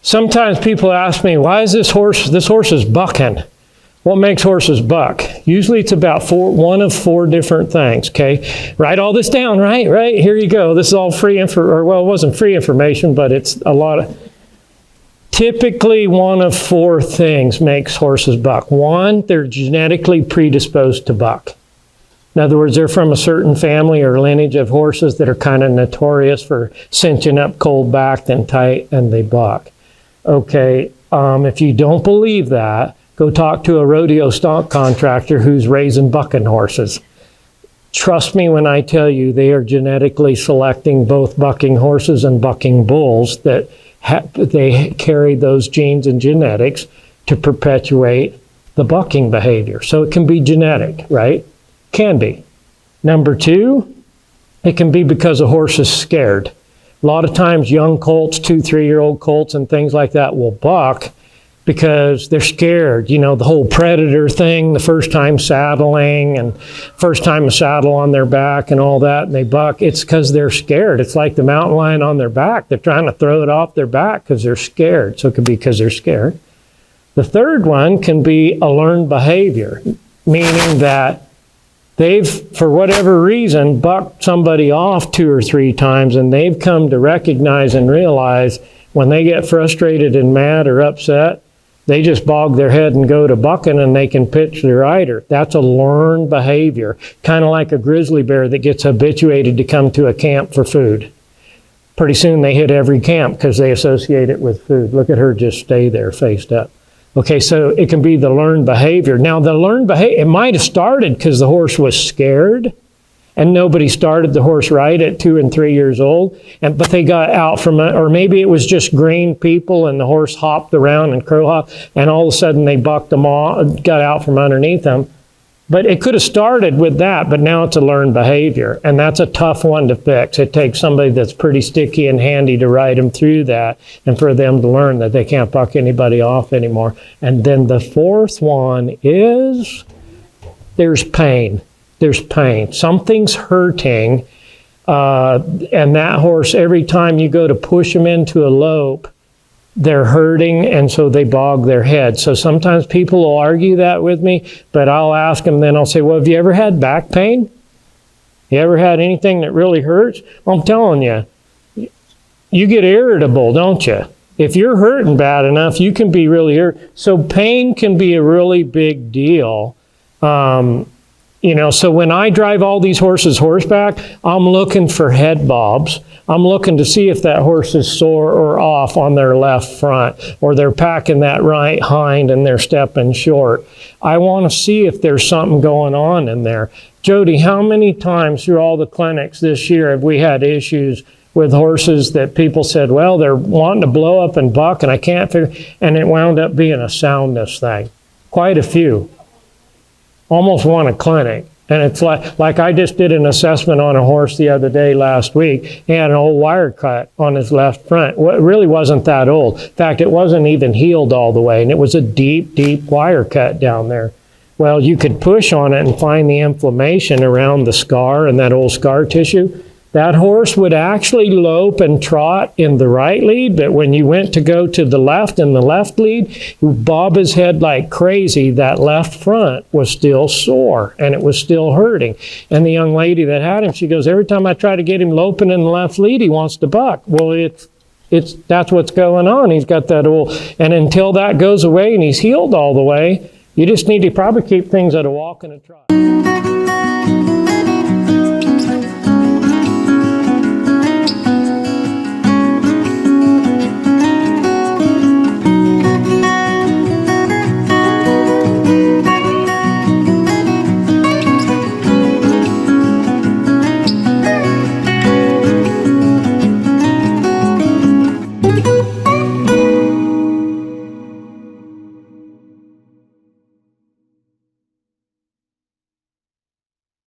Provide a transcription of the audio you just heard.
Sometimes people ask me, why is this horse is bucking? What makes horses buck? Usually it's about one of four different things, okay? Write all this down, right? Here you go. This is all free info, well, it wasn't free information, but it's a lot of, typically one of four things makes horses buck. One, they're genetically predisposed to buck. In other words, they're from a certain family or lineage of horses that are kind of notorious for cinching up cold backed and tight, and they buck. Okay, if you don't believe that, go talk to a rodeo stock contractor who's raising bucking horses. Trust me when I tell you they are genetically selecting both bucking horses and bucking bulls that they carry those genes and genetics to perpetuate the bucking behavior. So it can be genetic, right? Can be. Number two, it can be because a horse is scared. A lot of times young colts, 2-3-year-old colts and things like that will buck because they're scared. You know, the whole predator thing, the first time saddling and first time a saddle on their back and all that, and they buck. It's because they're scared. It's like the mountain lion on their back. They're trying to throw it off their back because they're scared. So it could be because they're scared. The third one can be a learned behavior, meaning that they've, for whatever reason, bucked somebody off 2 or 3 times, and they've come to recognize and realize when they get frustrated and mad or upset, they just bog their head and go to bucking, and they can pitch their rider. That's a learned behavior, kind of like a grizzly bear that gets habituated to come to a camp for food. Pretty soon they hit every camp because they associate it with food. Look at her just stay there faced up. Okay, so it can be the learned behavior. Now, the learned behavior, it might have started because the horse was scared and nobody started the horse right at 2 and 3 years old, but they got out from, or maybe it was just green people and the horse hopped around and crow hopped, and all of a sudden they bucked them off, got out from underneath them. But it could have started with that, but now it's a learned behavior, and that's a tough one to fix. It takes somebody that's pretty sticky and handy to ride them through that and for them to learn that they can't buck anybody off anymore. And then the fourth one is there's pain. There's pain. Something's hurting, and that horse, every time you go to push them into a lope, they're hurting, and so they bog their head. So sometimes people will argue that with me, but I'll ask them, then I'll say, well, have you ever had back pain? You ever had anything that really hurts? Well, I'm telling you, you get irritable, don't you? If you're hurting bad enough, you can be really irritable. So pain can be a really big deal. You know, so when I drive all these horses horseback, I'm looking for head bobs. I'm looking to see if that horse is sore or off on their left front, or they're packing that right hind and they're stepping short. I want to see if there's something going on in there. Jody, how many times through all the clinics this year have we had issues with horses that people said, well, they're wanting to blow up and buck and I can't figure, and it wound up being a soundness thing? Quite a few. Almost won a clinic. And it's like I just did an assessment on a horse the other day last week. He had an old wire cut on his left front. It really wasn't that old. In fact, it wasn't even healed all the way, and it was a deep, deep wire cut down there. Well, you could push on it and find the inflammation around the scar and that old scar tissue. That horse would actually lope and trot in the right lead, but when you went to go to the left in the left lead, you bob his head like crazy. That left front was still sore, and it was still hurting. And the young lady that had him, she goes, every time I try to get him loping in the left lead, he wants to buck. Well, that's what's going on. He's got that old, and until that goes away and he's healed all the way, you just need to probably keep things at a walk and a trot.